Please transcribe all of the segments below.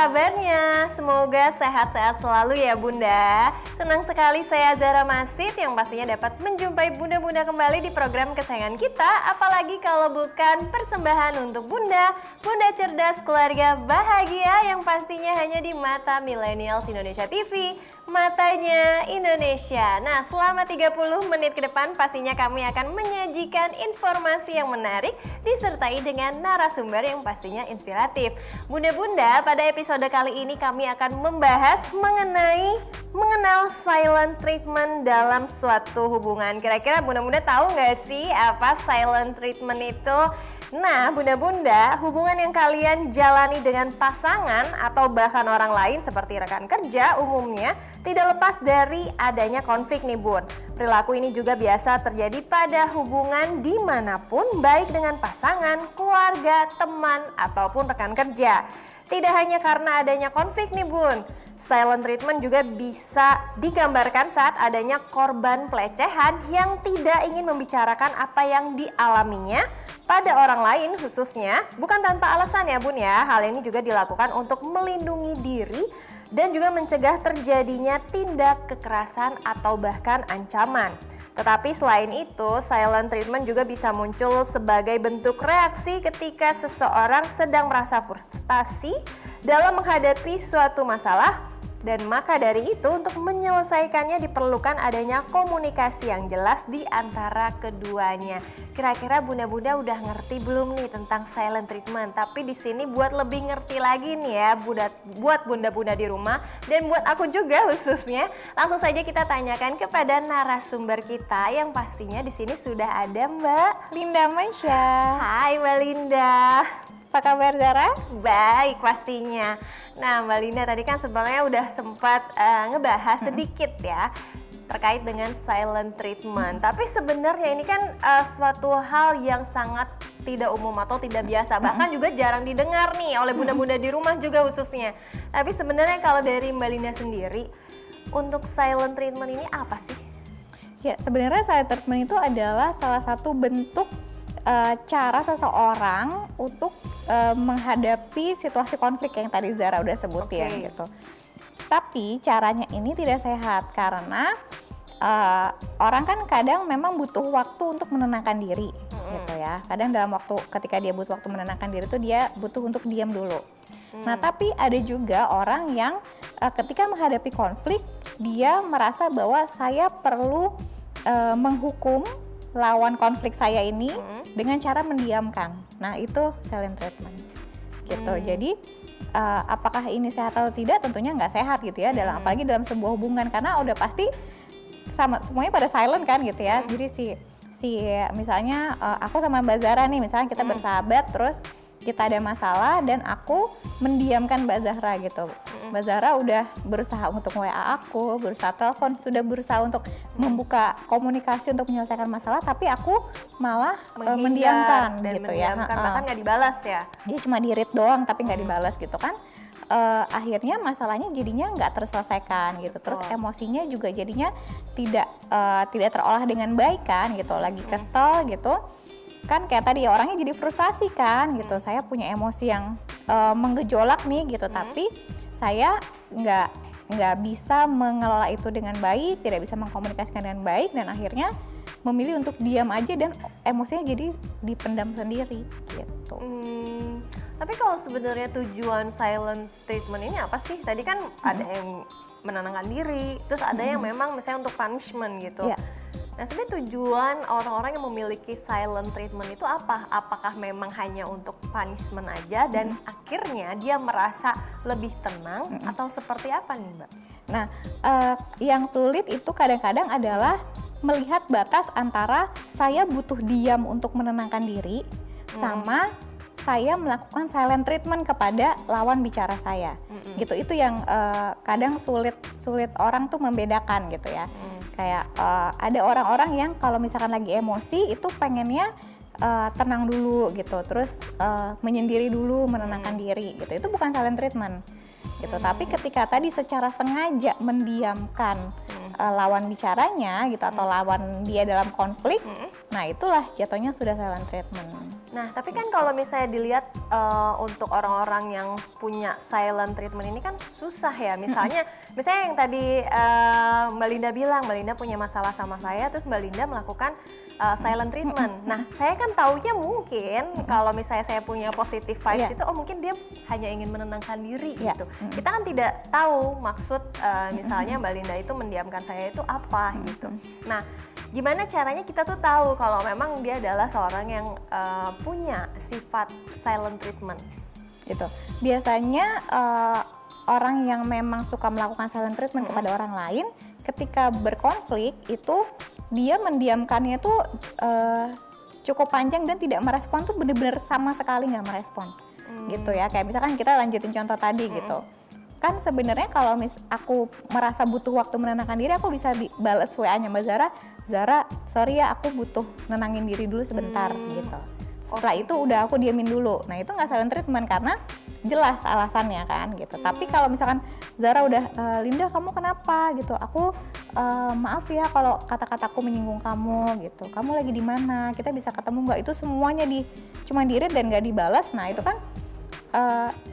kabarnya? Semoga sehat-sehat selalu ya Bunda. Senang sekali saya Zara Masid yang pastinya dapat menjumpai Bunda-Bunda kembali di program kesayangan kita. Apalagi kalau bukan persembahan untuk Bunda, Bunda cerdas keluarga bahagia yang pastinya hanya di Mata Millennials Indonesia TV, Matanya Indonesia. Nah, selama 30 menit ke depan pastinya kami akan menyajikan informasi yang menarik disertai dengan narasumber yang pastinya inspiratif. Bunda-bunda, pada episode kali ini kami akan membahas mengenal silent treatment dalam suatu hubungan. Kira-kira bunda-bunda tahu nggak sih apa silent treatment itu? Nah, bunda-bunda, hubungan yang kalian jalani dengan pasangan atau bahkan orang lain seperti rekan kerja umumnya tidak lepas dari adanya konflik nih bun. Perilaku ini juga biasa terjadi pada hubungan dimanapun, baik dengan pasangan, keluarga, teman, ataupun rekan kerja. Tidak hanya karena adanya konflik nih bun, silent treatment juga bisa digambarkan saat adanya korban pelecehan yang tidak ingin membicarakan apa yang dialaminya pada orang lain khususnya, bukan tanpa alasan ya bun ya. Hal ini juga dilakukan untuk melindungi diri dan juga mencegah terjadinya tindak kekerasan atau bahkan ancaman. Tetapi selain itu, silent treatment juga bisa muncul sebagai bentuk reaksi ketika seseorang sedang merasa frustasi dalam menghadapi suatu masalah. Dan maka dari itu untuk menyelesaikannya diperlukan adanya komunikasi yang jelas di antara keduanya. Kira-kira bunda-bunda udah ngerti belum nih tentang silent treatment? Tapi di sini buat lebih ngerti lagi nih ya buat bunda-bunda di rumah dan buat aku juga khususnya, langsung saja kita tanyakan kepada narasumber kita yang pastinya di sini sudah ada Mbak Linda Masya. Hai Mbak Linda. Apa kabar Zara? Baik pastinya. Nah Mbak Linda tadi kan sebenarnya udah sempat ngebahas sedikit ya terkait dengan silent treatment. Tapi sebenarnya ini kan suatu hal yang sangat tidak umum atau tidak biasa. Bahkan juga jarang didengar nih oleh bunda-bunda di rumah juga khususnya. Tapi sebenarnya kalau dari Mbak Linda sendiri, untuk silent treatment ini apa sih? Ya sebenarnya silent treatment itu adalah salah satu bentuk cara seseorang untuk menghadapi situasi konflik yang tadi Zara udah sebutin gitu. Tapi caranya ini tidak sehat karena orang kan kadang memang butuh waktu untuk menenangkan diri gitu ya. Kadang dalam waktu ketika dia butuh waktu menenangkan diri itu dia butuh untuk diam dulu. Nah tapi ada juga orang yang ketika menghadapi konflik dia merasa bahwa saya perlu menghukum lawan konflik saya ini dengan cara mendiamkan. Nah itu silent treatment gitu. Jadi apakah ini sehat atau tidak? Tentunya nggak sehat gitu ya. Apalagi dalam sebuah hubungan karena udah pasti sama semuanya pada silent kan gitu ya. Jadi si misalnya aku sama Mbak Zara nih misalnya kita bersahabat terus kita ada masalah dan aku mendiamkan Mbak Zahra gitu. Mbak Zahra udah berusaha untuk WA aku, berusaha telepon, sudah berusaha untuk membuka komunikasi untuk menyelesaikan masalah, tapi aku malah mendiamkan dan gitu mendiamkan, ya. Bahkan nggak dibalas ya. Dia cuma di-read doang tapi nggak dibalas gitu kan. Akhirnya masalahnya jadinya nggak terselesaikan gitu. Terus emosinya juga jadinya tidak terolah dengan baik kan gitu. Lagi kesel gitu. Kan kayak tadi orangnya jadi frustasi kan gitu. Saya punya emosi yang menggejolak nih gitu, tapi saya nggak bisa mengelola itu dengan baik, tidak bisa mengkomunikasikan dengan baik dan akhirnya memilih untuk diam aja dan emosinya jadi dipendam sendiri gitu. Tapi kalau sebenarnya tujuan silent treatment ini apa sih? Tadi kan ada yang menenangkan diri, terus ada yang memang misalnya untuk punishment gitu. Yeah. Nah sebenarnya tujuan orang-orang yang memiliki silent treatment itu apa? Apakah memang hanya untuk punishment aja dan akhirnya dia merasa lebih tenang atau seperti apa nih Mbak? Nah yang sulit itu kadang-kadang adalah melihat batas antara saya butuh diam untuk menenangkan diri sama saya melakukan silent treatment kepada lawan bicara saya. Gitu, itu yang kadang sulit orang tuh membedakan gitu ya. Kayak ada orang-orang yang kalau misalkan lagi emosi itu pengennya tenang dulu gitu, terus menyendiri dulu, menenangkan diri gitu. Itu bukan silent treatment gitu. Tapi ketika tadi secara sengaja mendiamkan lawan bicaranya gitu atau lawan dia dalam konflik, Nah itulah jatuhnya sudah silent treatment. Nah, tapi kan kalau misalnya dilihat untuk orang-orang yang punya silent treatment ini kan susah ya. Misalnya yang tadi Mbak Linda bilang, Mbak Linda punya masalah sama saya, terus Mbak Linda melakukan silent treatment. Nah, saya kan taunya mungkin kalau misalnya saya punya positive vibes itu, oh mungkin dia hanya ingin menenangkan diri gitu. Kita kan tidak tahu maksud misalnya Mbak Linda itu mendiamkan saya itu apa gitu. Nah, gimana caranya kita tuh tahu kalau memang dia adalah seorang yang punya sifat silent treatment? Gitu. Biasanya orang yang memang suka melakukan silent treatment kepada orang lain, ketika berkonflik itu dia mendiamkannya tuh cukup panjang dan tidak merespon tuh bener-bener sama sekali nggak merespon. Gitu ya. Kayak misalkan kita lanjutin contoh tadi gitu. Kan sebenarnya kalau aku merasa butuh waktu menenangkan diri, aku bisa balas WA-nya Mbak Zara, Zara, sorry ya aku butuh nenangin diri dulu sebentar gitu. Setelah itu udah aku diamin dulu. Nah itu nggak silent treatment karena jelas alasannya kan gitu. Tapi kalau misalkan Zara udah, Linda kamu kenapa gitu, aku maaf ya kalau kata-kataku menyinggung kamu gitu. Kamu lagi di mana? Kita bisa ketemu nggak? Itu semuanya cuma di-read dan nggak dibalas. Nah itu kan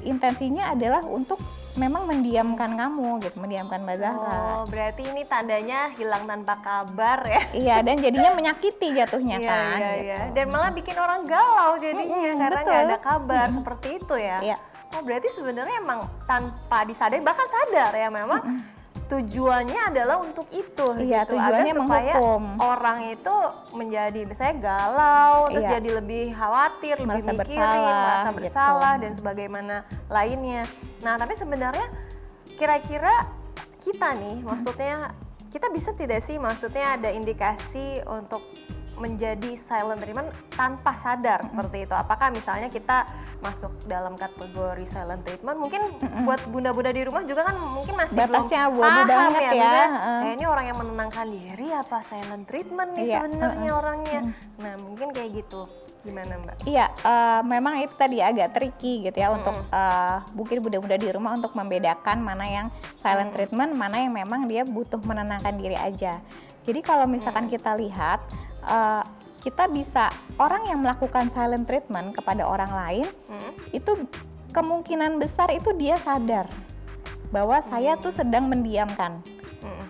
intensinya adalah untuk memang mendiamkan kamu gitu, mendiamkan Mbak Zahra. Oh, berarti ini tandanya hilang tanpa kabar ya? Iya, dan jadinya menyakiti jatuhnya kan. Iya, gitu. iya. Dan malah bikin orang galau jadinya karena nggak ada kabar seperti itu ya. Iya. Oh, berarti sebenarnya emang tanpa disadari, bahkan sadar ya memang tujuannya adalah untuk itu Iya, gitu, tujuannya agar supaya menghukum. orang itu menjadi misalnya galau, terus Iya. jadi lebih khawatir, lebih Merasa mikirin, bersalah, merasa gitu. bersalah dan sebagaimana lainnya. Nah, tapi sebenarnya kira-kira kita nih, maksudnya kita bisa tidak sih, maksudnya ada indikasi untuk menjadi silent treatment tanpa sadar seperti itu? Apakah misalnya kita masuk dalam kategori silent treatment? Mungkin buat bunda-bunda di rumah juga kan mungkin masih Batasnya belum abu-abu paham banget ya. Misalnya, saya ini orang yang menenangkan diri apa silent treatment nih Iya, sebenarnya orangnya. Nah mungkin kayak gitu. Gimana Mbak? Iya, memang itu tadi agak tricky gitu ya untuk mungkin bunda-bunda di rumah untuk membedakan mana yang silent treatment, mana yang memang dia butuh menenangkan diri aja. Jadi kalau misalkan kita lihat, kita bisa, orang yang melakukan silent treatment kepada orang lain, itu kemungkinan besar itu dia sadar bahwa saya tuh sedang mendiamkan.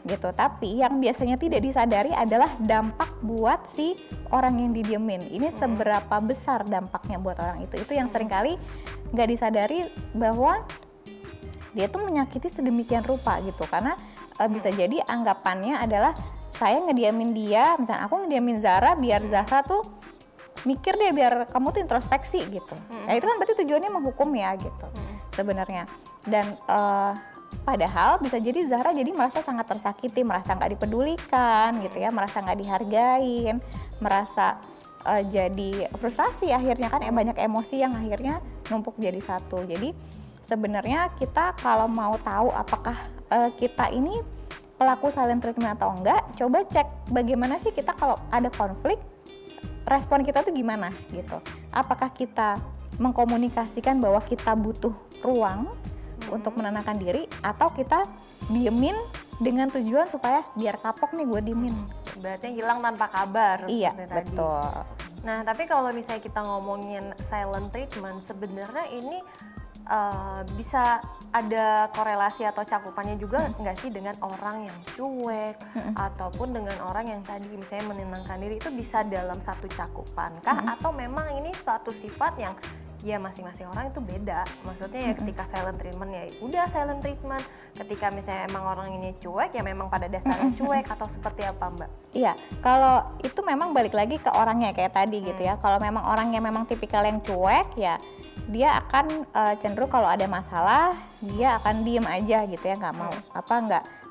Gitu. Tapi yang biasanya tidak disadari adalah dampak buat si orang yang didiemin. Ini seberapa besar dampaknya buat orang itu yang seringkali nggak disadari bahwa dia tuh menyakiti sedemikian rupa gitu. Karena bisa jadi anggapannya adalah saya ngediamin dia, misalnya aku ngediamin Zara biar Zahra tuh mikir deh, biar kamu tuh introspeksi gitu. Nah itu kan berarti tujuannya menghukum ya gitu sebenarnya. Dan padahal bisa jadi Zahra jadi merasa sangat tersakiti, merasa nggak dipedulikan gitu ya, merasa nggak dihargain, merasa jadi frustasi akhirnya kan, banyak emosi yang akhirnya numpuk jadi satu. Jadi sebenarnya kita kalau mau tahu apakah kita ini pelaku silent treatment atau enggak, coba cek bagaimana sih kita kalau ada konflik, respon kita tuh gimana gitu. Apakah kita mengkomunikasikan bahwa kita butuh ruang untuk menenangkan diri, atau kita diemin dengan tujuan supaya biar kapok nih gue diemin. Berarti hilang tanpa kabar. Iya, tadi. betul. Nah, tapi kalau misalnya kita ngomongin silent treatment, sebenarnya ini bisa ada korelasi atau cakupannya juga nggak sih dengan orang yang cuek ataupun dengan orang yang tadi misalnya menenangkan diri, itu bisa dalam satu cakupan kah? Atau memang ini suatu sifat yang ya masing-masing orang itu beda? Maksudnya ya ketika silent treatment ya udah silent treatment, ketika misalnya emang orang ini cuek ya memang pada dasarnya cuek, atau seperti apa Mbak? Iya, kalau itu memang balik lagi ke orangnya kayak tadi gitu ya. Kalau memang orangnya memang tipikal yang cuek ya dia akan cenderung kalau ada masalah dia akan diem aja gitu ya, nggak mau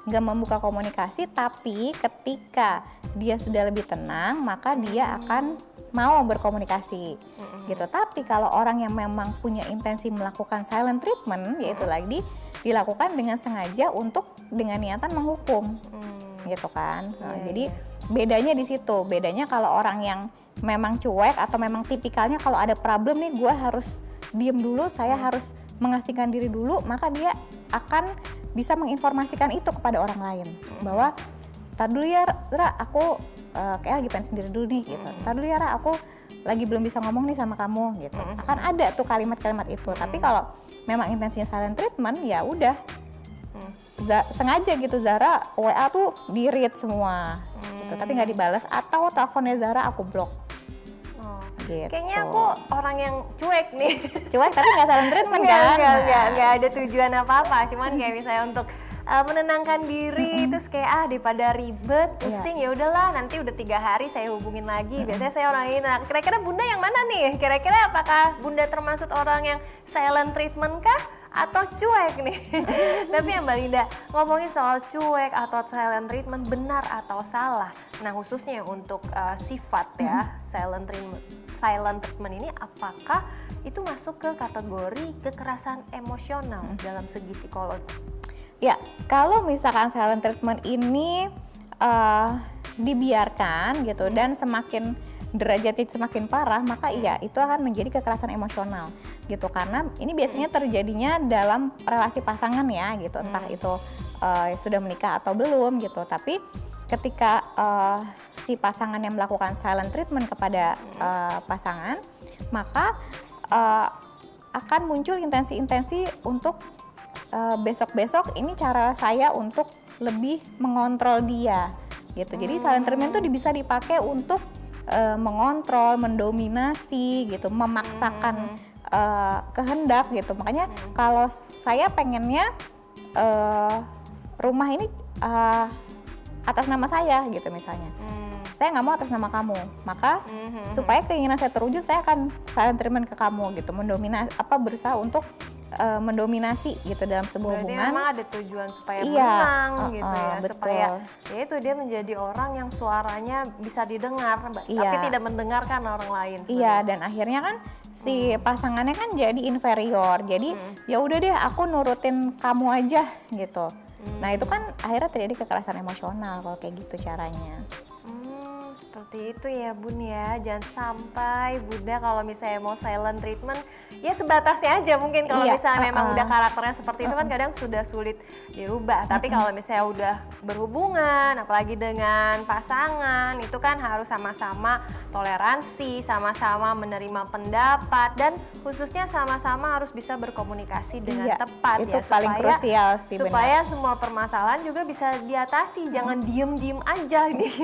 nggak membuka komunikasi. Tapi ketika dia sudah lebih tenang maka dia akan mau berkomunikasi gitu. Tapi kalau orang yang memang punya intensi melakukan silent treatment, yaitu lagi dilakukan dengan sengaja untuk dengan niatan menghukum gitu kan. Jadi bedanya di situ. Bedanya kalau orang yang memang cuek atau memang tipikalnya kalau ada problem nih gue harus diem dulu, saya harus mengasingkan diri dulu, maka dia akan bisa menginformasikan itu kepada orang lain bahwa tar dulu ya Ra, aku kayak lagi pengen sendiri dulu nih gitu. Ntar dulu ya Ra, aku lagi belum bisa ngomong nih sama kamu gitu. Akan ada tuh kalimat-kalimat itu. Tapi kalau memang intensinya silent treatment ya udah sengaja gitu Zara WA tuh di-read semua gitu, tapi nggak dibalas, atau teleponnya Zara aku blok. Gitu. Kayaknya aku orang yang cuek nih. Cuek tapi nggak silent treatment kan? Nggak ada tujuan apa-apa, cuman kayak misalnya untuk menenangkan diri, terus kayak daripada ribet, pusing, ya udahlah nanti udah 3 hari saya hubungin lagi. Biasanya saya orang ini. Nah, kira-kira Bunda yang mana nih? Kira-kira apakah Bunda termasuk orang yang silent treatment kah? Atau cuek nih? Tapi yang Mbak Linda ngomongin soal cuek atau silent treatment, benar atau salah? Nah, khususnya untuk sifat ya, silent treatment ini apakah itu masuk ke kategori kekerasan emosional dalam segi psikologi? Ya, kalau misalkan silent treatment ini dibiarkan gitu dan semakin derajatnya semakin parah, maka iya itu akan menjadi kekerasan emosional gitu, karena ini biasanya terjadinya dalam relasi pasangan ya gitu, entah itu sudah menikah atau belum gitu. Tapi ketika si pasangan yang melakukan silent treatment kepada pasangan, maka akan muncul intensi-intensi untuk besok-besok ini cara saya untuk lebih mengontrol dia gitu. Jadi silent treatment itu bisa dipakai untuk mengontrol, mendominasi gitu, memaksakan kehendak gitu. Makanya kalau saya pengennya rumah ini atas nama saya gitu misalnya. Saya nggak mau atas nama kamu, maka supaya keinginan saya terwujud, saya akan silent treatment ke kamu gitu, mendominasi, berusaha untuk mendominasi gitu dalam sebuah hubungan. Memang ada tujuan supaya menang gitu ya, betul. supaya ya itu dia menjadi orang yang suaranya bisa didengar, tapi tidak mendengarkan orang lain. Iya, dan akhirnya kan si pasangannya kan jadi inferior. Jadi ya udah deh, aku nurutin kamu aja gitu. Nah itu kan akhirnya terjadi kekerasan emosional kalau kayak gitu caranya. Seperti itu ya Bun ya, jangan sampai Bunda kalau misalnya mau silent treatment ya sebatasnya aja mungkin. Kalau misalnya memang udah karakternya seperti itu kan kadang sudah sulit dirubah. Tapi kalau misalnya udah berhubungan apalagi dengan pasangan, itu kan harus sama-sama toleransi, sama-sama menerima pendapat, dan khususnya sama-sama harus bisa berkomunikasi dengan tepat itu ya, paling krusial sih, supaya semua permasalahan juga bisa diatasi. Jangan diem-diem aja nih.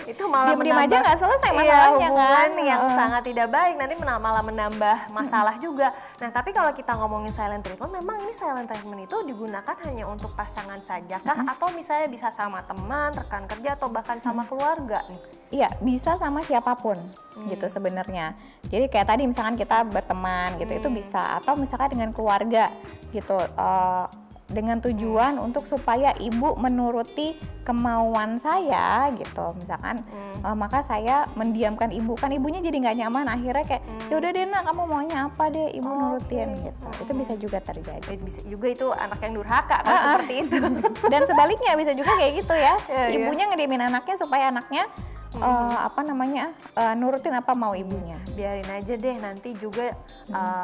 Itu malah diem aja nggak selesai masalahnya hubungan kan, yang sangat tidak baik, nanti malah menambah masalah juga. Nah, tapi kalau kita ngomongin silent treatment, memang ini silent treatment itu digunakan hanya untuk pasangan saja kah? Atau misalnya bisa sama teman, rekan kerja, atau bahkan sama keluarga nih? Iya, bisa sama siapapun gitu sebenarnya. Jadi kayak tadi misalkan kita berteman gitu, itu bisa, atau misalkan dengan keluarga gitu, dengan tujuan untuk supaya ibu menuruti kemauan saya gitu, misalkan maka saya mendiamkan ibu, kan ibunya jadi nggak nyaman, akhirnya kayak ya udah deh nak, kamu maunya apa deh, ibu nurutin gitu. Itu bisa juga terjadi. Bisa juga itu anak yang durhaka kan, seperti itu. Dan sebaliknya bisa juga kayak gitu ya, ibunya ngediemin anaknya supaya anaknya nurutin apa mau ibunya. Biarin aja deh, nanti juga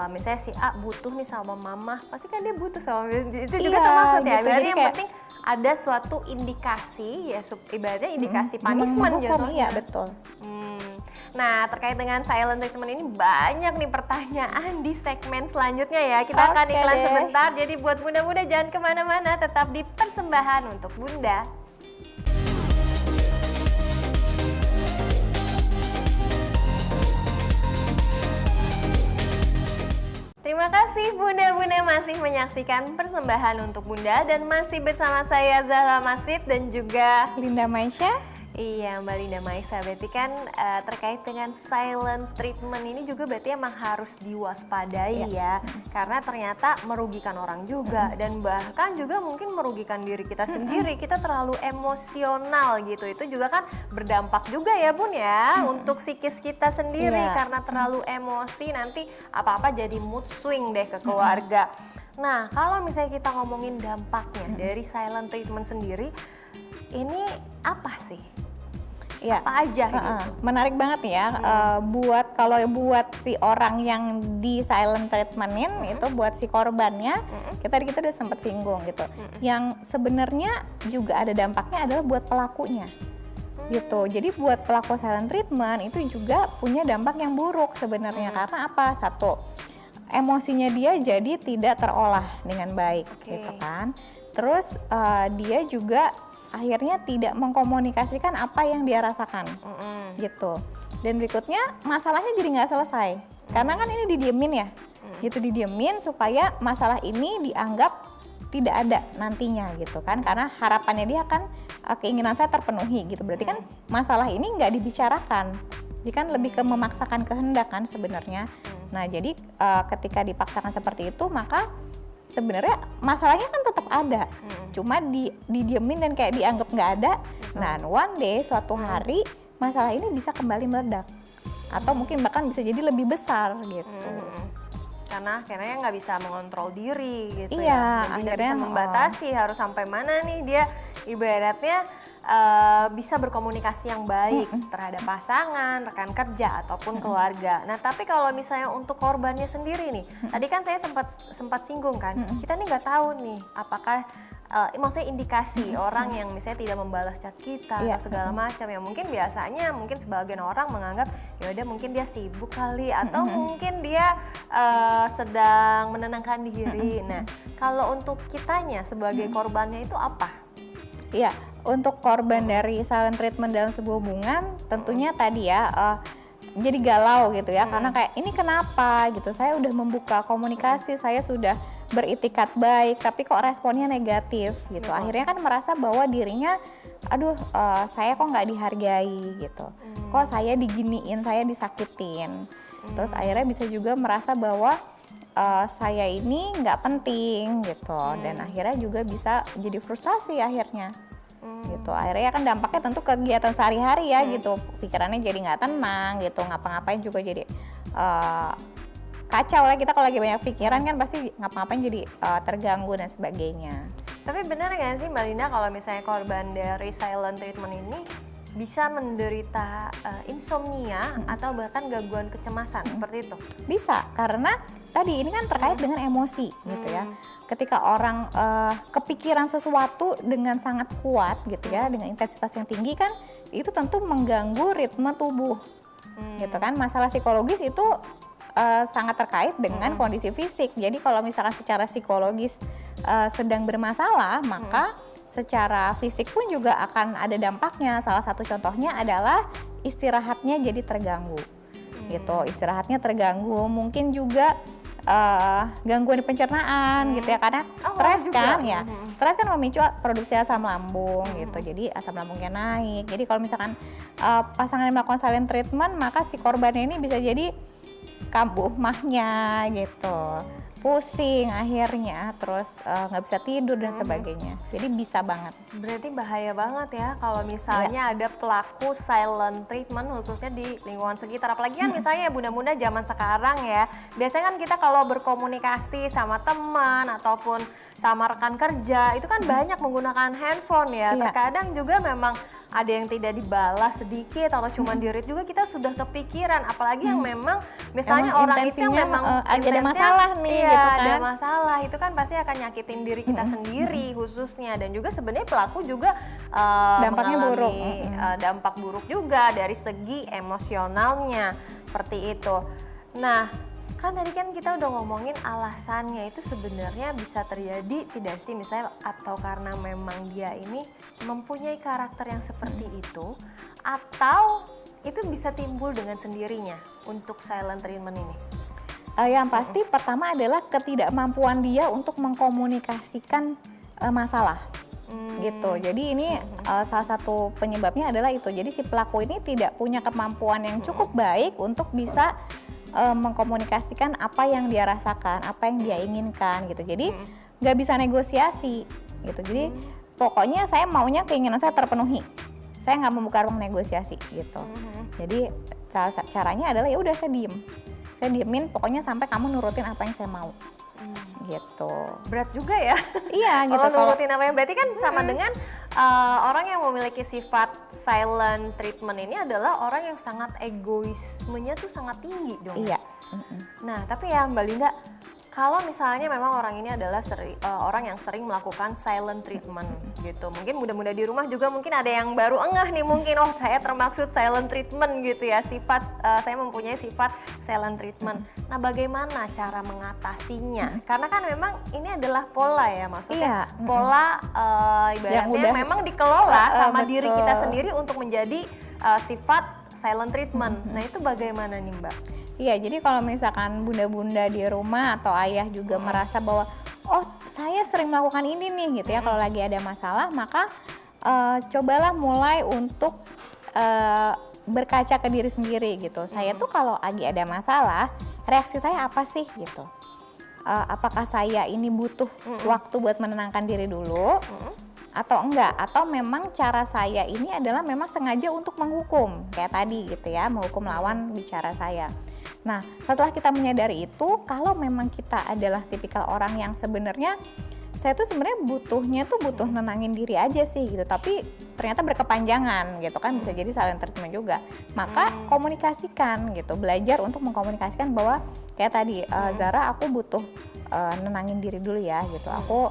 misalnya si A butuh nih sama mama, pasti kan dia butuh sama itu juga termasuk ya. Gitu. Berarti yang kayak, penting ada suatu indikasi ya, ibaratnya indikasi punishment gitu. Iya betul. Nah, terkait dengan silent treatment ini banyak nih pertanyaan di segmen selanjutnya ya. Kita akan iklan sebentar, jadi buat bunda-bunda jangan kemana-mana, tetap di Persembahan untuk Bunda. Terima kasih Bunda-Bunda masih menyaksikan Persembahan untuk Bunda, dan masih bersama saya Zahra Masif dan juga Linda Maisha. Iya Mbak Linda Maisa, berarti kan terkait dengan silent treatment ini juga berarti emang harus diwaspadai ya. Karena ternyata merugikan orang juga, dan bahkan juga mungkin merugikan diri kita sendiri. Kita terlalu emosional gitu, itu juga kan berdampak juga ya Bun ya, untuk psikis kita sendiri. Karena terlalu emosi nanti apa-apa jadi mood swing deh ke keluarga. Nah, kalau misalnya kita ngomongin dampaknya dari silent treatment sendiri, ini apa sih? Ya, apa aja gitu? Menarik banget ya. Kalau buat si orang yang di silent treatmentin itu, buat si korbannya, kita udah sempat singgung gitu. Yang sebenarnya juga ada dampaknya adalah buat pelakunya. gitu. Jadi buat pelaku silent treatment itu juga punya dampak yang buruk sebenarnya. Karena apa? Satu, emosinya dia jadi tidak terolah dengan baik gitu kan. Terus dia juga akhirnya tidak mengkomunikasikan apa yang dia rasakan gitu. Dan berikutnya masalahnya jadi nggak selesai karena kan ini didiemin ya, gitu didiemin supaya masalah ini dianggap tidak ada nantinya gitu kan, karena harapannya dia kan keinginan saya terpenuhi gitu, berarti kan masalah ini nggak dibicarakan, jadi kan lebih ke memaksakan kehendak kan sebenarnya. Nah jadi ketika dipaksakan seperti itu maka sebenarnya masalahnya kan tetap ada, cuma didiemin dan kayak dianggap nggak ada. Nah one day suatu hari masalah ini bisa kembali meledak atau mungkin bahkan bisa jadi lebih besar gitu. Karena akhirnya nggak bisa mengontrol diri gitu Iya, ya. Dan tidak akhirnya bisa membatasi harus sampai mana nih dia ibaratnya bisa berkomunikasi yang baik terhadap pasangan, rekan kerja ataupun keluarga. Nah tapi kalau misalnya untuk korbannya sendiri nih, tadi kan saya sempat singgung kan, kita nih nggak tahu nih apakah maksudnya indikasi orang yang misalnya tidak membalas chat kita atau segala macam ya, mungkin biasanya mungkin sebagian orang menganggap ya udah mungkin dia sibuk kali atau mungkin dia sedang menenangkan diri. Nah kalau untuk kitanya sebagai korbannya itu apa? Iya, untuk korban dari silent treatment dalam sebuah hubungan tentunya tadi ya jadi galau gitu ya, karena kayak ini kenapa gitu, saya udah membuka komunikasi, saya sudah beritikat baik tapi kok responnya negatif gitu. Akhirnya kan merasa bahwa dirinya aduh saya kok nggak dihargai gitu, kok saya diginiin, saya disakitin. Terus akhirnya bisa juga merasa bahwa saya ini nggak penting gitu, dan akhirnya juga bisa jadi frustrasi akhirnya gitu. Akhirnya kan dampaknya tentu kegiatan sehari-hari ya gitu, pikirannya jadi nggak tenang gitu, ngapa-ngapain juga jadi kacau lah. Kita kalau lagi banyak pikiran kan pasti ngapa-ngapain jadi terganggu dan sebagainya. Tapi benar nggak sih Mbak Linda kalau misalnya korban dari silent treatment ini bisa menderita insomnia atau bahkan gangguan kecemasan seperti itu? Bisa, karena tadi ini kan terkait dengan emosi gitu ya. Ketika orang kepikiran sesuatu dengan sangat kuat gitu ya, dengan intensitas yang tinggi kan, itu tentu mengganggu ritme tubuh gitu kan. Masalah psikologis itu sangat terkait dengan kondisi fisik. Jadi kalau misalkan secara psikologis sedang bermasalah, maka secara fisik pun juga akan ada dampaknya. Salah satu contohnya adalah istirahatnya jadi terganggu gitu. Istirahatnya terganggu, mungkin juga gangguan di pencernaan gitu ya, karena stres kan ya. Stres kan memicu produksi asam lambung gitu. Jadi asam lambungnya naik. Jadi kalau misalkan pasangan yang melakukan silent treatment, maka si korbannya ini bisa jadi kambuh mahnya gitu, pusing akhirnya, terus nggak bisa tidur dan sebagainya. Jadi bisa banget. Berarti bahaya banget ya kalau misalnya ada pelaku silent treatment khususnya di lingkungan sekitar. Apalagi kan misalnya bunda-bunda zaman sekarang ya, biasanya kan kita kalau berkomunikasi sama teman ataupun sama rekan kerja itu kan banyak menggunakan handphone ya. Terkadang juga memang ada yang tidak dibalas sedikit atau cuma di-read juga kita sudah kepikiran, apalagi yang memang misalnya orang itu yang memang ada masalah nih gitu kan. Ada masalah itu kan pasti akan nyakitin diri kita sendiri khususnya, dan juga sebenarnya pelaku juga dampaknya buruk. Dampak buruk juga dari segi emosionalnya seperti itu. Nah, kan tadi kan kita udah ngomongin alasannya itu sebenarnya bisa terjadi tidak sih misalnya atau karena memang dia ini mempunyai karakter yang seperti itu, atau itu bisa timbul dengan sendirinya untuk silent treatment ini? Yang pasti pertama adalah ketidakmampuan dia untuk mengkomunikasikan masalah gitu. Jadi ini salah satu penyebabnya adalah itu. Jadi si pelaku ini tidak punya kemampuan yang cukup baik untuk bisa mengkomunikasikan apa yang dia rasakan, apa yang dia inginkan gitu. Jadi nggak bisa negosiasi gitu. Jadi pokoknya saya maunya keinginan saya terpenuhi. Saya nggak membuka ruang negosiasi gitu. Jadi caranya adalah ya udah saya diem. Saya diemin pokoknya sampai kamu nurutin apa yang saya mau. Gitu. Berat juga ya. Iya gitu. Kalau nurutin apa yang berarti kan sama dengan orang yang memiliki sifat silent treatment ini adalah orang yang sangat egoismenya tuh sangat tinggi dong. Iya. Nah tapi ya Mbak Linda, Kalau misalnya memang orang ini adalah orang yang sering melakukan silent treatment gitu. Mungkin muda-muda di rumah juga mungkin ada yang baru engah nih mungkin, oh saya termaksud silent treatment gitu ya, saya mempunyai sifat silent treatment. Nah bagaimana cara mengatasinya? Karena kan memang ini adalah pola ya, maksudnya pola ibaratnya memang dikelola sama diri kita sendiri untuk menjadi sifat silent treatment. Nah itu bagaimana nih Mbak? Iya, jadi kalau misalkan bunda-bunda di rumah atau ayah juga merasa bahwa oh saya sering melakukan ini nih gitu ya, kalau lagi ada masalah maka cobalah mulai untuk berkaca ke diri sendiri gitu. Saya tuh kalau lagi ada masalah, reaksi saya apa sih gitu? Apakah saya ini butuh waktu buat menenangkan diri dulu? Atau enggak, atau memang cara saya ini adalah memang sengaja untuk menghukum kayak tadi gitu ya, menghukum lawan bicara saya. Nah setelah kita menyadari itu, kalau memang kita adalah tipikal orang yang sebenarnya saya tuh sebenarnya butuh nenangin diri aja sih gitu, tapi ternyata berkepanjangan gitu kan, bisa jadi silent treatment juga, maka komunikasikan gitu, belajar untuk mengkomunikasikan bahwa kayak tadi Zara, aku butuh nenangin diri dulu ya gitu, aku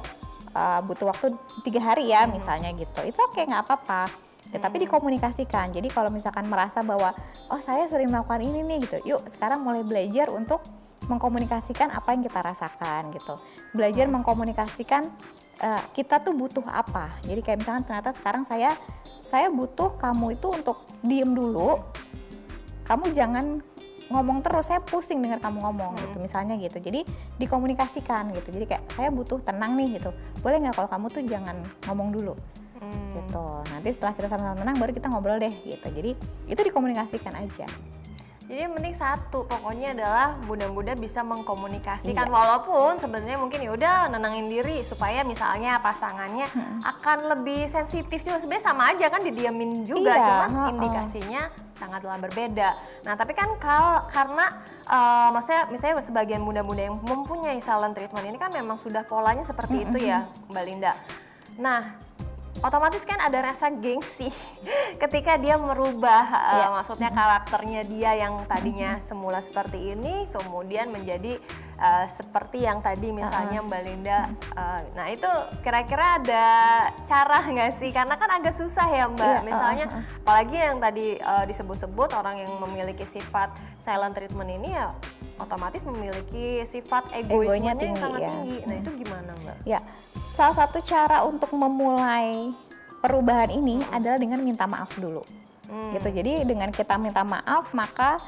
butuh waktu 3 hari ya misalnya gitu, itu oke, nggak apa-apa ya, tapi dikomunikasikan. Jadi kalau misalkan merasa bahwa oh saya sering melakukan ini nih gitu, yuk sekarang mulai belajar untuk mengkomunikasikan apa yang kita rasakan gitu, belajar mengkomunikasikan kita tuh butuh apa. Jadi kayak misalkan ternyata sekarang saya butuh kamu itu untuk diem dulu, kamu jangan ngomong terus, saya pusing dengar kamu ngomong gitu misalnya gitu. Jadi dikomunikasikan gitu, jadi kayak saya butuh tenang nih gitu, boleh nggak kalau kamu tuh jangan ngomong dulu gitu, nanti setelah kita sama-sama tenang baru kita ngobrol deh gitu. Jadi itu dikomunikasikan aja. Jadi yang penting satu, pokoknya adalah bunda-bunda bisa mengkomunikasikan, walaupun sebenarnya mungkin ya udah nenangin diri supaya misalnya pasangannya akan lebih sensitif juga, sebenarnya sama aja kan didiamin juga, cuman indikasinya sangatlah berbeda. Nah tapi kan karena maksudnya misalnya sebagian bunda-bunda yang mempunyai silent treatment ini kan memang sudah polanya seperti itu ya Mbak Linda. Nah otomatis kan ada rasa gengsi ketika dia merubah maksudnya karakternya dia yang tadinya semula seperti ini kemudian menjadi seperti yang tadi misalnya Mbak Linda. Nah itu kira-kira ada cara nggak sih? Karena kan agak susah ya Mbak, misalnya apalagi yang tadi disebut-sebut orang yang memiliki sifat silent treatment ini ya otomatis memiliki sifat egoismenya yang sangat tinggi. Nah itu gimana Mbak? Ya, salah satu cara untuk memulai perubahan ini adalah dengan minta maaf dulu. Gitu. Jadi dengan kita minta maaf maka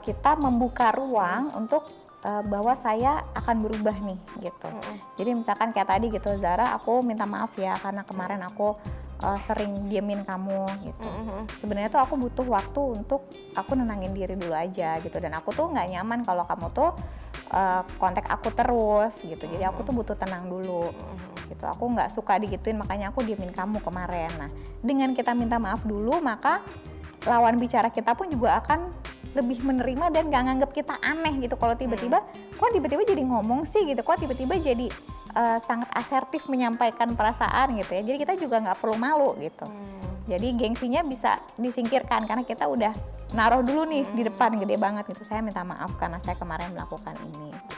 kita membuka ruang untuk bahwa saya akan berubah nih gitu. Jadi misalkan kayak tadi gitu, Zara, aku minta maaf ya karena kemarin aku sering diemin kamu gitu. Sebenarnya tuh aku butuh waktu untuk aku nenangin diri dulu aja gitu, dan aku tuh nggak nyaman kalau kamu tuh kontak aku terus gitu. Jadi aku tuh butuh tenang dulu gitu. Aku nggak suka digituin, makanya aku diemin kamu kemarin. Nah dengan kita minta maaf dulu maka lawan bicara kita pun juga akan lebih menerima dan gak nganggap kita aneh gitu kalau tiba-tiba kok tiba-tiba jadi ngomong sih gitu, kok tiba-tiba jadi sangat asertif menyampaikan perasaan gitu ya. Jadi kita juga nggak perlu malu gitu. Jadi gengsinya bisa disingkirkan karena kita udah naruh dulu nih di depan gede banget gitu, saya minta maaf karena saya kemarin melakukan ini gitu.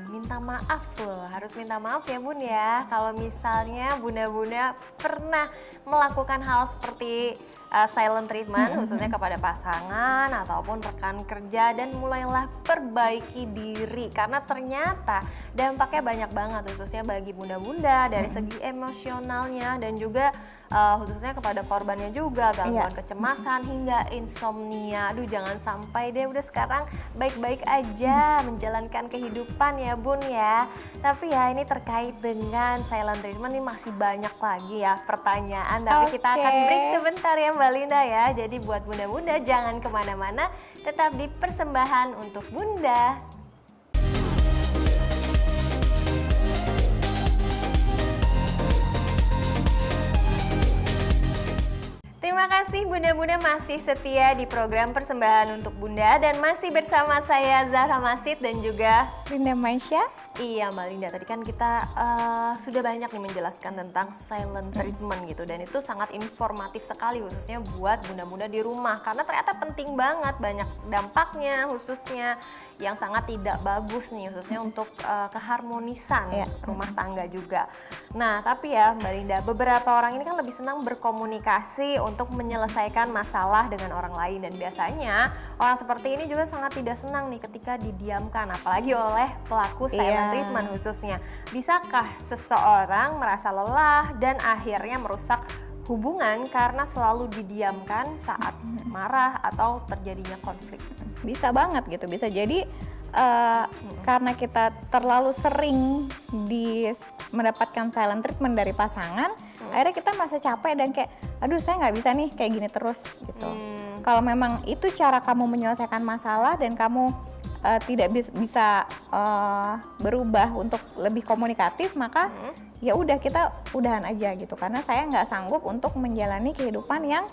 Minta maaf loh, harus minta maaf ya Bun ya kalau misalnya bunda-bunda pernah melakukan hal seperti silent treatment khususnya kepada pasangan ataupun rekan kerja, dan mulailah perbaiki diri karena ternyata dampaknya banyak banget khususnya bagi bunda-bunda dari segi emosionalnya dan juga khususnya kepada korbannya juga, gangguan kecemasan hingga insomnia. Aduh jangan sampai deh, udah sekarang baik-baik aja menjalankan kehidupan ya Bun ya. Tapi ya ini terkait dengan silent treatment ini masih banyak lagi ya pertanyaan, tapi kita akan break sebentar ya Mbak Linda ya. Jadi buat bunda-bunda jangan kemana-mana, tetap di Persembahan untuk Bunda. Terima kasih bunda-bunda masih setia di program Persembahan untuk Bunda dan masih bersama saya Zahra Masid dan juga Linda Maisha. Iya Mbak Linda, tadi kan kita sudah banyak nih menjelaskan tentang silent treatment gitu, dan itu sangat informatif sekali khususnya buat bunda-bunda di rumah karena ternyata penting banget, banyak dampaknya khususnya yang sangat tidak bagus nih khususnya untuk keharmonisan rumah tangga juga. Nah tapi ya Mbak Linda, beberapa orang ini kan lebih senang berkomunikasi untuk menyelesaikan masalah dengan orang lain, dan biasanya orang seperti ini juga sangat tidak senang nih ketika didiamkan, apalagi oleh pelaku silent treatment khususnya. Bisakah seseorang merasa lelah dan akhirnya merusak hubungan karena selalu didiamkan saat marah atau terjadinya konflik? Bisa banget gitu, bisa jadi karena kita terlalu sering mendapatkan silent treatment dari pasangan, akhirnya kita merasa capek dan kayak, aduh saya nggak bisa nih kayak gini terus gitu. Kalau memang itu cara kamu menyelesaikan masalah dan kamu tidak bisa berubah untuk lebih komunikatif, maka ya udah kita udahan aja gitu, karena saya nggak sanggup untuk menjalani kehidupan yang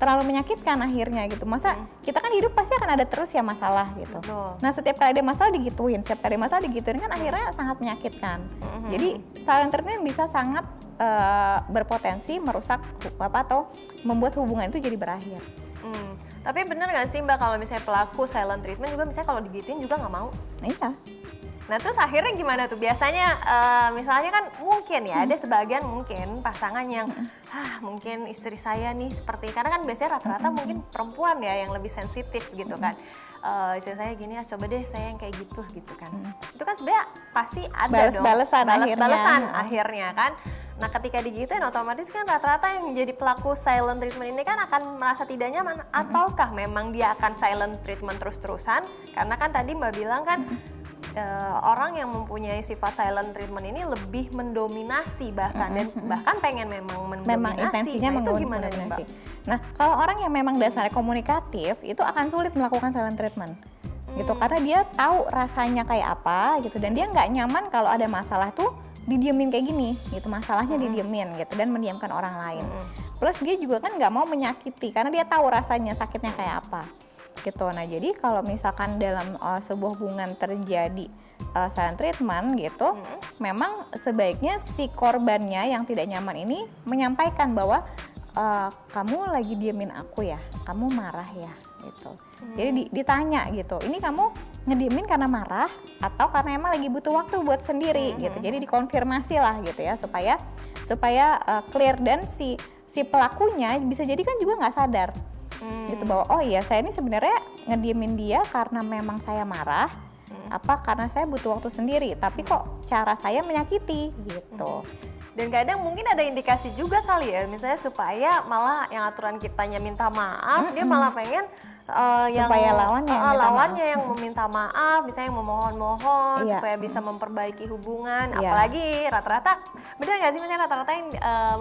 terlalu menyakitkan akhirnya gitu. Masa kita kan hidup pasti akan ada terus ya masalah gitu. Nah setiap kali ada masalah digituin, kan akhirnya sangat menyakitkan. Jadi silent treatment bisa sangat berpotensi merusak atau membuat hubungan itu jadi berakhir. Tapi bener gak sih Mbak kalau misalnya pelaku silent treatment juga misalnya kalau digituin juga nggak mau? Iya. Nah terus akhirnya gimana tuh? Biasanya misalnya kan mungkin ya ada sebagian mungkin pasangan yang mungkin istri saya nih seperti, karena kan biasanya rata-rata mungkin perempuan ya yang lebih sensitif gitu kan. Istri saya gini, coba deh saya yang kayak gitu kan. Itu kan sebenarnya pasti ada Bales-balesan akhirnya kan. Nah ketika digituin otomatis kan rata-rata yang menjadi pelaku silent treatment ini kan akan merasa tidak nyaman. Ataukah memang dia akan silent treatment terus-terusan? Karena kan tadi Mbak bilang kan orang yang mempunyai sifat silent treatment ini lebih mendominasi bahkan dan bahkan pengen memang mendominasi. Memang intensinya mendominasi. Nah kalau orang yang memang dasarnya komunikatif itu akan sulit melakukan silent treatment gitu, karena dia tahu rasanya kayak apa gitu, dan dia nggak nyaman kalau ada masalah tuh didiemin kayak gini gitu, masalahnya didiemin gitu dan mendiamkan orang lain. Plus dia juga kan nggak mau menyakiti karena dia tahu rasanya sakitnya kayak apa gitu. Nah jadi kalau misalkan dalam sebuah hubungan terjadi silent treatment gitu, memang sebaiknya si korbannya yang tidak nyaman ini menyampaikan bahwa kamu lagi diemin aku ya, kamu marah ya gitu. Jadi ditanya gitu, ini kamu ngediemin karena marah atau karena emang lagi butuh waktu buat sendiri gitu. Jadi dikonfirmasi lah gitu ya, supaya clear, dan si pelakunya bisa jadi kan juga nggak sadar gitu bahwa oh iya saya ini sebenarnya ngediemin dia karena memang saya marah, apa karena saya butuh waktu sendiri, tapi kok cara saya menyakiti gitu. Dan kadang mungkin ada indikasi juga kali ya, misalnya supaya malah yang aturan kitanya minta maaf, dia malah pengen supaya lawannya yang meminta maaf, misalnya yang memohon-mohon supaya bisa memperbaiki hubungan. Apalagi rata-rata, benar nggak sih misalnya rata-rata yang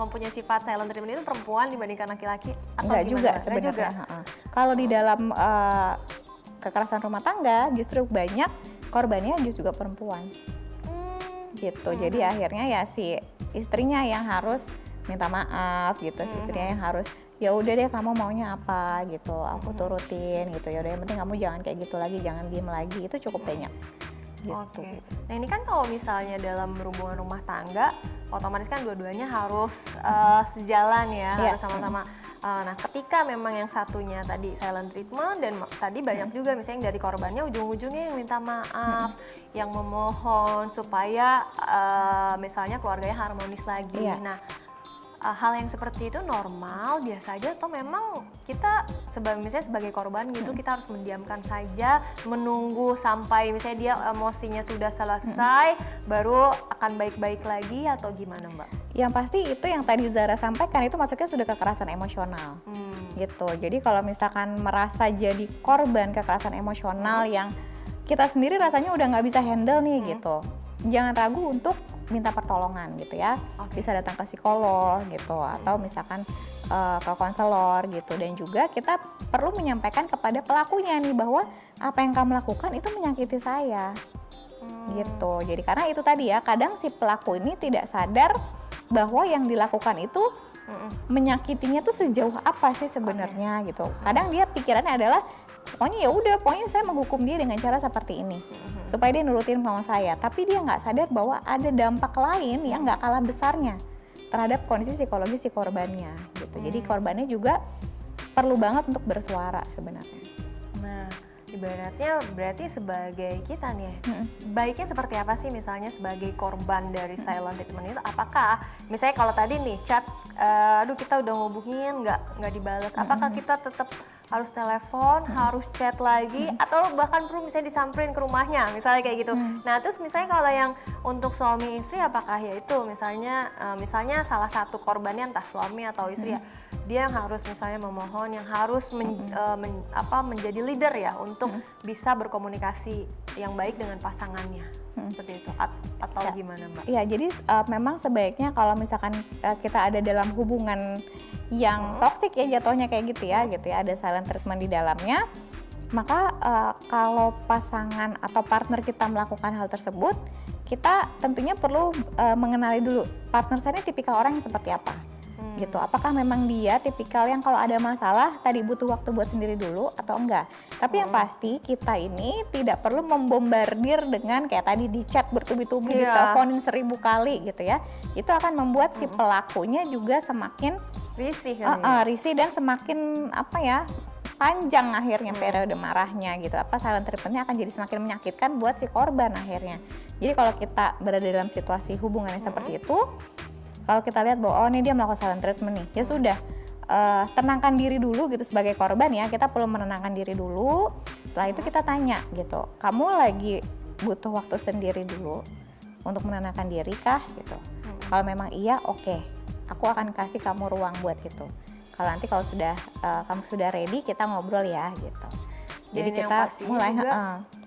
mempunyai sifat silent treatment itu perempuan dibandingkan laki-laki? Enggak juga sebenarnya. Kalau di dalam kekerasan rumah tangga justru banyak korbannya juga perempuan gitu. Jadi akhirnya ya si istrinya yang harus minta maaf gitu, si istrinya yang harus ya udah deh kamu maunya apa gitu, aku turutin gitu, ya udah yang penting kamu jangan kayak gitu lagi, jangan diem lagi, itu cukup banyak gitu. Nah ini kan kalau misalnya dalam hubungan rumah tangga otomatis kan dua-duanya harus sejalan ya, harus sama-sama. Nah ketika memang yang satunya tadi silent treatment dan tadi banyak juga misalnya dari korbannya ujung-ujungnya yang minta maaf, yang memohon supaya misalnya keluarganya harmonis lagi. Nah hal yang seperti itu normal, biasa aja, atau memang kita misalnya sebagai korban gitu kita harus mendiamkan saja, menunggu sampai misalnya dia emosinya sudah selesai baru akan baik-baik lagi, atau gimana Mbak? Yang pasti itu yang tadi Zara sampaikan itu masuknya sudah kekerasan emosional gitu. Jadi kalau misalkan merasa jadi korban kekerasan emosional yang kita sendiri rasanya udah nggak bisa handle nih gitu, jangan ragu untuk minta pertolongan gitu ya. Bisa datang ke psikolog gitu, atau misalkan ke konselor gitu. Dan juga kita perlu menyampaikan kepada pelakunya nih bahwa apa yang kamu lakukan itu menyakiti saya gitu. Jadi karena itu tadi ya, kadang si pelaku ini tidak sadar bahwa yang dilakukan itu menyakitinya tuh sejauh apa sih sebenarnya gitu. Kadang dia pikirannya adalah pokoknya ya udah, pokoknya saya menghukum dia dengan cara seperti ini supaya dia nurutin mau saya, tapi dia nggak sadar bahwa ada dampak lain yang nggak kalah besarnya terhadap kondisi psikologis si korbannya gitu. Jadi korbannya juga perlu banget untuk bersuara sebenarnya. Nah, ibaratnya berarti sebagai kita nih, baiknya seperti apa sih misalnya sebagai korban dari silent treatment itu? Apakah misalnya kalau tadi nih chat, aduh kita udah ngubungin nggak dibalas, apakah kita tetap harus telepon, harus chat lagi, atau bahkan perlu misalnya disamperin ke rumahnya, misalnya kayak gitu. Nah terus misalnya kalau yang untuk suami istri, apakah ya itu misalnya salah satu korbannya entah suami atau istri ya, dia yang harus misalnya memohon, yang harus menjadi leader ya untuk bisa berkomunikasi yang baik dengan pasangannya, seperti itu atau gimana Mbak? Iya, jadi memang sebaiknya kalau misalkan kita ada dalam hubungan yang toksik ya jatuhnya kayak gitu ya, ada silent treatment di dalamnya, maka kalau pasangan atau partner kita melakukan hal tersebut, kita tentunya perlu mengenali dulu partner saya ini tipikal orang yang seperti apa. Gitu. Apakah memang dia tipikal yang kalau ada masalah tadi butuh waktu buat sendiri dulu atau enggak. Tapi yang pasti kita ini tidak perlu membombardir dengan kayak tadi di chat bertubi-tubi, diteleponin 1000 kali gitu ya. Itu akan membuat si pelakunya juga semakin risih dan semakin panjang akhirnya periode marahnya gitu. Silent treatmentnya akan jadi semakin menyakitkan buat si korban akhirnya. Jadi kalau kita berada dalam situasi hubungan yang seperti itu, kalau kita lihat bahwa ini dia melakukan silent treatment nih, ya sudah, tenangkan diri dulu gitu sebagai korban ya, kita perlu menenangkan diri dulu. Setelah itu kita tanya gitu, kamu lagi butuh waktu sendiri dulu untuk menenangkan diri kah gitu. Kalau memang iya, oke, aku akan kasih kamu ruang buat itu. Kalau nanti kalau sudah kamu sudah ready, kita ngobrol ya gitu. Jadi dan kita mulai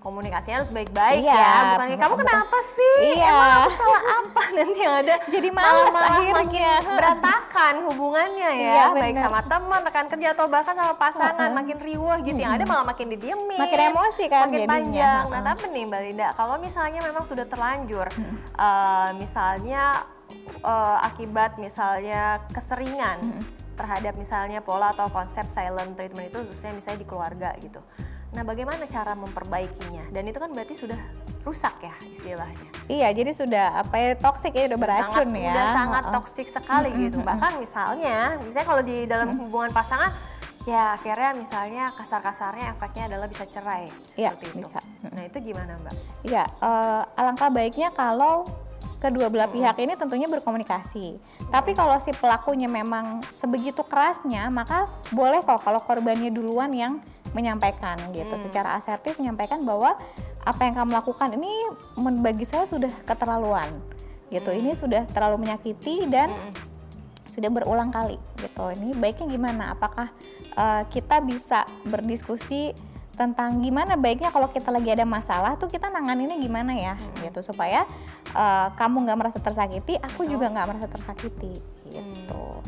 komunikasinya harus baik-baik ya, bukan kamu kenapa sih? Emang aku salah apa? Nanti yang ada jadi malas akhirnya makin berantakan hubungannya ya, baik sama teman, rekan kerja atau bahkan sama pasangan, makin riuh gitu, yang ada malah makin didiemin, makin emosi kan makin jadinya. Panjang. Nah tapi nih Mbak Linda, kalau misalnya memang sudah terlanjur, misalnya akibat misalnya keseringan terhadap misalnya pola atau konsep silent treatment itu, khususnya misalnya di keluarga gitu. Nah, bagaimana cara memperbaikinya? Dan itu kan berarti sudah rusak ya istilahnya. Iya, jadi sudah toksik ya, udah beracun ya. Udah sangat toksik sekali gitu. Bahkan misalnya kalau di dalam hubungan pasangan, ya akhirnya misalnya kasar-kasarnya efeknya adalah bisa cerai. Iya, bisa. Nah, itu gimana Mbak? Iya, alangkah baiknya kalau kedua belah pihak ini tentunya berkomunikasi. Tapi kalau si pelakunya memang sebegitu kerasnya, maka boleh kok kalau korbannya duluan yang menyampaikan gitu, secara asertif menyampaikan bahwa apa yang kamu lakukan ini bagi saya sudah keterlaluan gitu, ini sudah terlalu menyakiti dan sudah berulang kali gitu. Ini baiknya gimana? Apakah kita bisa berdiskusi tentang gimana baiknya kalau kita lagi ada masalah tuh kita nanganinnya gimana ya gitu, supaya kamu nggak merasa tersakiti, aku juga nggak merasa tersakiti gitu.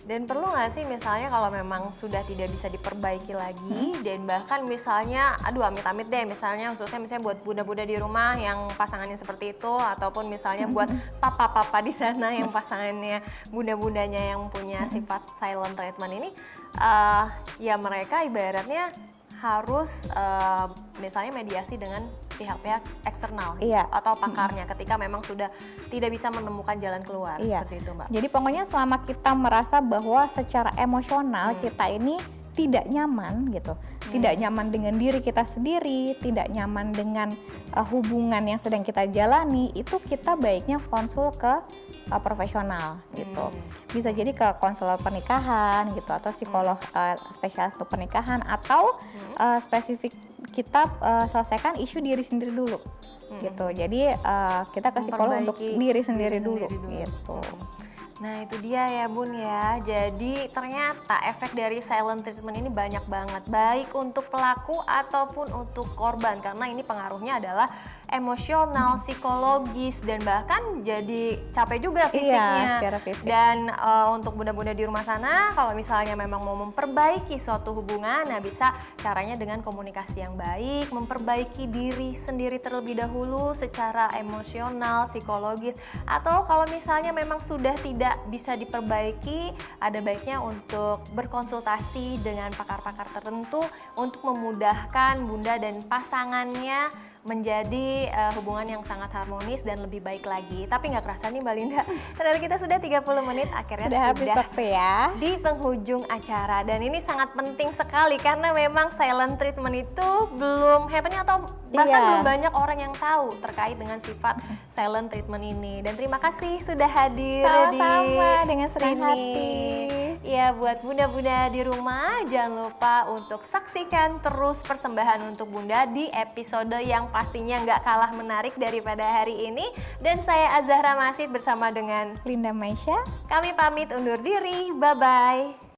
Dan perlu nggak sih misalnya kalau memang sudah tidak bisa diperbaiki lagi, dan bahkan misalnya, aduh amit-amit deh, misalnya khususnya buat bunda-bunda di rumah yang pasangannya seperti itu, ataupun misalnya buat papa-papa di sana yang pasangannya bunda-bundanya yang punya sifat silent treatment ini, ya mereka ibaratnya harus misalnya mediasi dengan pihak-pihak eksternal atau pakarnya ketika memang sudah tidak bisa menemukan jalan keluar, seperti itu Mbak. Jadi pokoknya selama kita merasa bahwa secara emosional kita ini tidak nyaman gitu, tidak nyaman dengan diri kita sendiri, tidak nyaman dengan hubungan yang sedang kita jalani, itu kita baiknya konsul ke profesional gitu. Bisa jadi ke konselor pernikahan gitu, atau psikolog spesialis untuk pernikahan, atau spesifik kita selesaikan isu diri sendiri dulu gitu. Jadi kita ke psikolog untuk diri sendiri dulu gitu. Nah itu dia ya Bun ya, jadi ternyata efek dari silent treatment ini banyak banget, baik untuk pelaku ataupun untuk korban, karena ini pengaruhnya adalah emosional, psikologis, dan bahkan jadi capek juga fisiknya. secara fisik. Dan untuk bunda-bunda di rumah sana, kalau misalnya memang mau memperbaiki suatu hubungan, nah bisa caranya dengan komunikasi yang baik, memperbaiki diri sendiri terlebih dahulu secara emosional, psikologis, atau kalau misalnya memang sudah tidak bisa diperbaiki, ada baiknya untuk berkonsultasi dengan pakar-pakar tertentu untuk memudahkan bunda dan pasangannya menjadi hubungan yang sangat harmonis dan lebih baik lagi. Tapi nggak kerasa nih Mbak Linda, ternyata kita sudah 30 menit akhirnya Sudah habis waktu ya. di penghujung acara. Dan ini sangat penting sekali karena memang silent treatment itu belum happening atau bahkan Iya. belum banyak orang yang tahu terkait dengan sifat silent treatment ini. Dan terima kasih sudah hadir Sama-sama, di dengan senang sini. hati. Ya, buat bunda-bunda di rumah jangan lupa untuk saksikan terus persembahan untuk bunda di episode yang pastinya nggak kalah menarik daripada hari ini. Dan saya Azahra Masid bersama dengan Linda Maisha. kami pamit undur diri. Bye-bye.